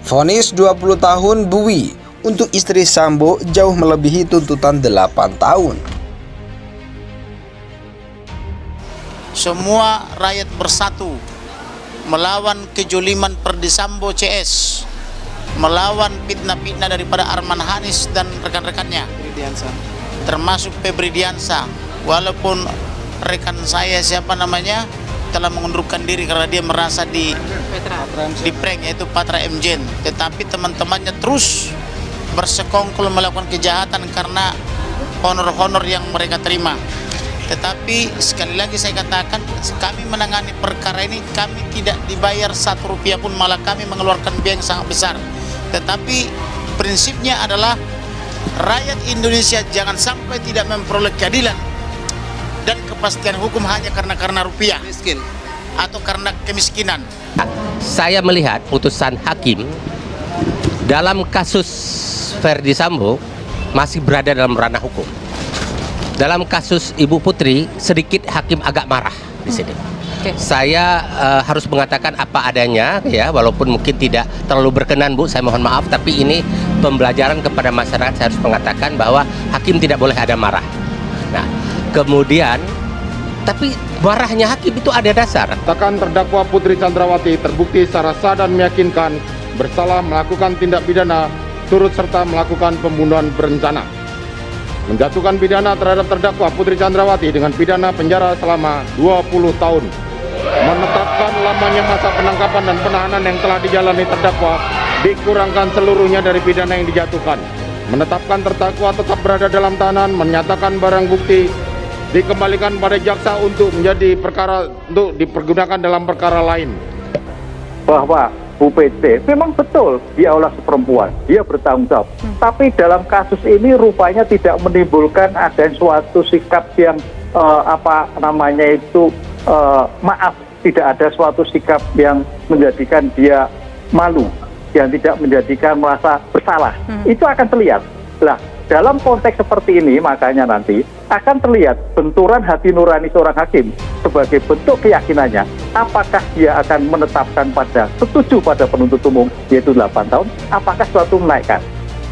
Vonis 20 tahun buwi untuk istri Sambo jauh melebihi tuntutan 8 tahun. Semua rakyat bersatu melawan kejoliman Perdi Sambo CS, melawan fitnah-fitnah daripada Arman Hanis dan rekan-rekannya, termasuk Febri Diansa. Walaupun rekan saya telah mengundurkan diri karena dia merasa di prank, yaitu Patra Mjen, tetapi teman-temannya terus bersekongkol melakukan kejahatan karena honor-honor yang mereka terima. Tetapi sekali lagi saya katakan, kami menangani perkara ini, kami tidak dibayar 1 rupiah pun, malah kami mengeluarkan biaya yang sangat besar. Tetapi prinsipnya adalah rakyat Indonesia jangan sampai tidak memperoleh keadilan dan kepastian hukum hanya karena rupiah miskin atau karena kemiskinan. Saya melihat putusan hakim dalam kasus Ferdi Sambo masih berada dalam ranah hukum. Dalam kasus Ibu Putri sedikit hakim agak marah di sini. Saya harus mengatakan apa adanya ya, walaupun mungkin tidak terlalu berkenan Bu, saya mohon maaf, tapi ini pembelajaran kepada masyarakat. Saya harus mengatakan bahwa hakim tidak boleh ada marah. Nah, kemudian tapi marahnya hakim itu ada dasar. Katakan terdakwa Putri Chandrawati terbukti secara sah dan meyakinkan bersalah melakukan tindak pidana turut serta melakukan pembunuhan berencana. Menjatuhkan pidana terhadap terdakwa Putri Chandrawati dengan pidana penjara selama 20 tahun. Menetapkan lamanya masa penangkapan dan penahanan yang telah dijalani terdakwa dikurangkan seluruhnya dari pidana yang dijatuhkan. Menetapkan terdakwa tetap berada dalam tahanan, menyatakan barang bukti dikembalikan pada jaksa untuk menjadi perkara untuk dipergunakan dalam perkara lain. Bahwa Bu PC memang betul dia olah perempuan, dia bertanggung jawab. Tapi dalam kasus ini rupanya tidak menimbulkan ada suatu sikap yang maaf, tidak ada suatu sikap yang menjadikan dia malu, yang tidak menjadikan merasa bersalah. Itu akan terlihat. Lah, dalam konteks seperti ini makanya nanti akan terlihat benturan hati nurani seorang hakim sebagai bentuk keyakinannya apakah dia akan menetapkan setuju pada penuntut umum yaitu 8 tahun, apakah suatu menaikkan.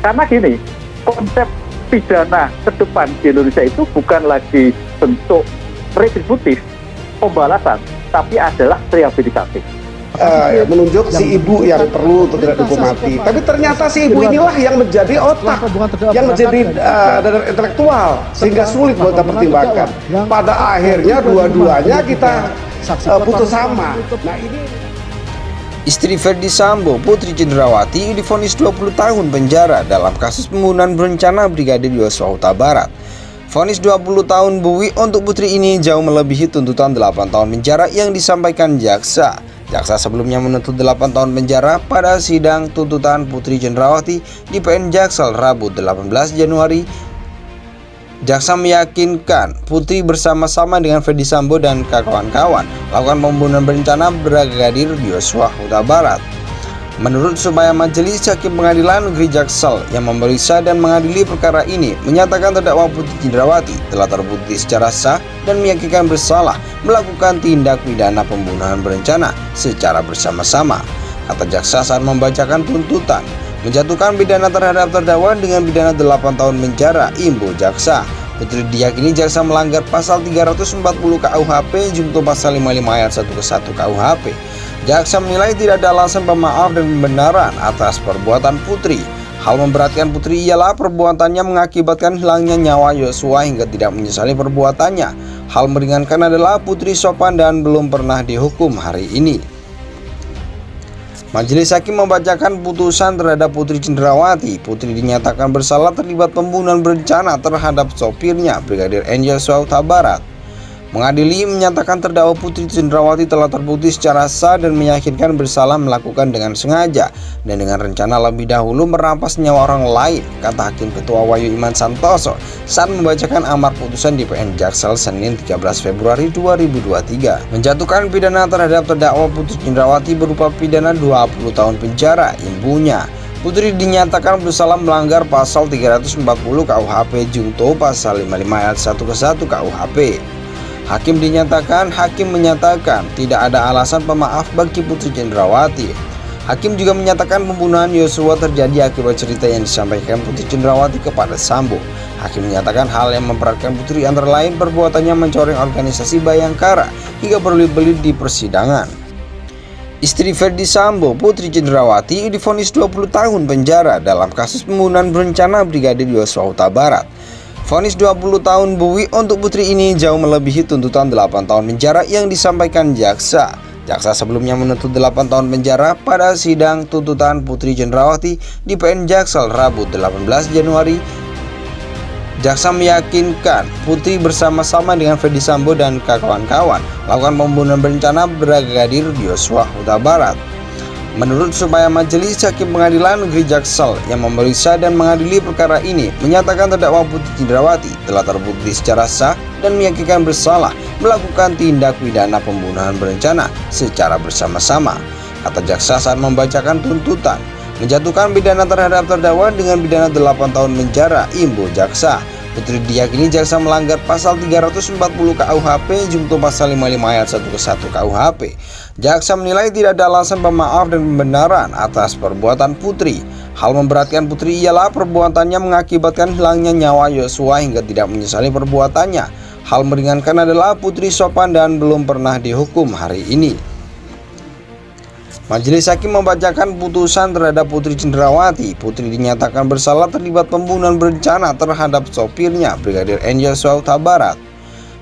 Karena gini, konsep pidana ke depan di Indonesia itu bukan lagi bentuk retributif, pembalasan, tapi adalah rehabilitatif. Menunjuk si ibu yang perlu untuk tidak dihukum mati. Tapi ternyata si ibu inilah yang menjadi otak, yang menjadi dadar intelektual, sehingga sulit buat kita pertimbangkan. Pada akhirnya dua-duanya kita putus sama. Nah, ini Istri Ferdi Sambo, Putri Chandrawati, divonis 20 tahun penjara dalam kasus pembunuhan berencana Brigadir Yosua Huta Barat. Vonis 20 tahun buwi untuk putri ini jauh melebihi tuntutan 8 tahun penjara yang disampaikan jaksa. Jaksa sebelumnya menuntut 8 tahun penjara pada sidang tuntutan Putri Chandrawati di PN Jaksel Rabu 18 Januari. Jaksa meyakinkan Putri bersama-sama dengan Ferdi Sambo dan kawan-kawan melakukan pembunuhan berencana Brigadir Yosua Huta Barat. Menurut supaya majelis hakim pengadilan negeri Jaksel yang memeriksa dan mengadili perkara ini menyatakan terdakwa Putri Chandrawati telah terbukti secara sah dan meyakinkan bersalah melakukan tindak pidana pembunuhan berencana secara bersama-sama. Kata jaksa saat membacakan tuntutan, menjatuhkan pidana terhadap terdakwa dengan pidana 8 tahun penjara. Imbu jaksa, Putri diyakini jaksa melanggar pasal 340 KUHP junto pasal 55 ayat 1 ke 1 KUHP. Jaksa menilai tidak ada alasan pemaaf dan pembenaran atas perbuatan Putri. Hal memberatkan Putri ialah perbuatannya mengakibatkan hilangnya nyawa Yosua hingga tidak menyesali perbuatannya. Hal meringankan adalah Putri sopan dan belum pernah dihukum hari ini. Majelis hakim membacakan putusan terhadap Putri Chandrawati. Putri dinyatakan bersalah terlibat pembunuhan berencana terhadap sopirnya Brigadir Yosua Huta Barat. Mengadili menyatakan terdakwa Putri Chandrawati telah terbukti secara sah dan meyakinkan bersalah melakukan dengan sengaja dan dengan rencana lebih dahulu merampas nyawa orang lain, kata Hakim Ketua Wahyu Iman Santoso saat membacakan amar putusan di PN Jaksel Senin 13 Februari 2023. Menjatuhkan pidana terhadap terdakwa Putri Chandrawati berupa pidana 20 tahun penjara. Imbunya, Putri dinyatakan bersalah melanggar pasal 340 KUHP junto pasal 55 ayat 1 ke 1 KUHP. Hakim menyatakan tidak ada alasan pemaaf bagi Putri Chandrawati. Hakim juga menyatakan pembunuhan Yosua terjadi akibat cerita yang disampaikan Putri Cendrawati kepada Sambo. Hakim menyatakan hal yang memberatkan Putri antara lain perbuatannya mencoreng organisasi Bayangkara hingga berbelit-belit di persidangan. Istri Ferdi Sambo, Putri Cendrawati, divonis 20 tahun penjara dalam kasus pembunuhan berencana Brigadir Yosua Huta Barat. Vonis 20 tahun buwi untuk putri ini jauh melebihi tuntutan 8 tahun penjara yang disampaikan jaksa. Jaksa sebelumnya menuntut 8 tahun penjara pada sidang tuntutan Putri Cendrawati di PN Jaksel Rabu 18 Januari. Jaksa meyakinkan Putri bersama-sama dengan Ferdi Sambo dan kawan-kawan melakukan pembunuhan berencana Brigadir Yosua Huta Barat. Menurut supaya majelis hakim pengadilan negeri Jaksel yang memeriksa dan mengadili perkara ini menyatakan terdakwa Putri Cendrawati telah terbukti secara sah dan meyakinkan bersalah melakukan tindak pidana pembunuhan berencana secara bersama-sama. Kata jaksa saat membacakan tuntutan, menjatuhkan pidana terhadap terdakwa dengan pidana 8 tahun penjara. Imbu jaksa, Putri diyakini jaksa melanggar pasal 340 KUHP junto pasal 55 ayat 1 ke 1 KUHP. Jaksa menilai tidak ada alasan pemaaf dan pembenaran atas perbuatan Putri. Hal memberatkan Putri ialah perbuatannya mengakibatkan hilangnya nyawa Yosua hingga tidak menyesali perbuatannya. Hal meringankan adalah Putri sopan dan belum pernah dihukum hari ini. Majelis hakim membacakan putusan terhadap Putri Cendrawati. Putri dinyatakan bersalah terlibat pembunuhan berencana terhadap sopirnya Brigadir N. Yosua Huta Barat.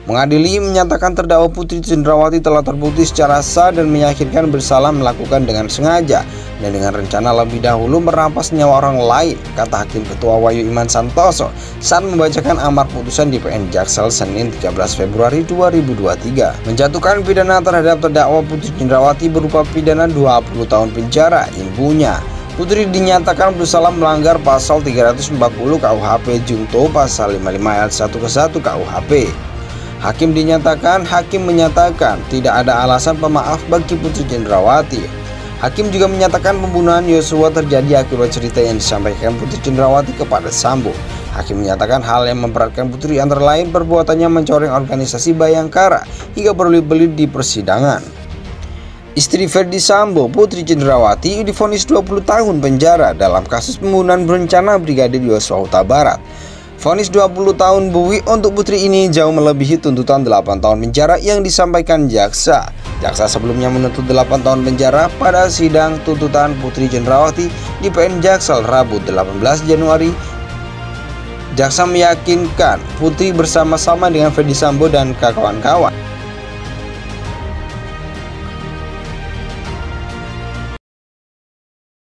Mengadili menyatakan terdakwa Putri Cendrawati telah terbukti secara sah dan meyakinkan bersalah melakukan dengan sengaja dan dengan rencana lebih dahulu merampas nyawa orang lain, kata Hakim Ketua Wahyu Iman Santoso saat membacakan amar putusan di PN Jaksel Senin 13 Februari 2023. Menjatuhkan pidana terhadap terdakwa Putri Cendrawati berupa pidana 20 tahun penjara. Imbunya, Putri dinyatakan bersalah melanggar pasal 340 KUHP junto pasal 55 ayat 1 ke 1 KUHP. Hakim menyatakan tidak ada alasan pemaaf bagi Putri Cendrawati. Hakim juga menyatakan pembunuhan Yosua terjadi akibat cerita yang disampaikan Putri Cendrawati kepada Sambo. Hakim menyatakan hal yang memberatkan Putri antara lain perbuatannya mencoreng organisasi Bayangkara hingga berbelit-belit di persidangan. Istri Ferdi Sambo, Putri Cendrawati, divonis 20 tahun penjara dalam kasus pembunuhan berencana Brigadir Yosua Huta Barat. Vonis 20 tahun buwi untuk putri ini jauh melebihi tuntutan 8 tahun penjara yang disampaikan jaksa. Jaksa sebelumnya menuntut 8 tahun penjara pada sidang tuntutan Putri Cendrawati di PN Jaksel Rabu 18 Januari. Jaksa meyakinkan Putri bersama-sama dengan Ferdi Sambo dan kawan-kawan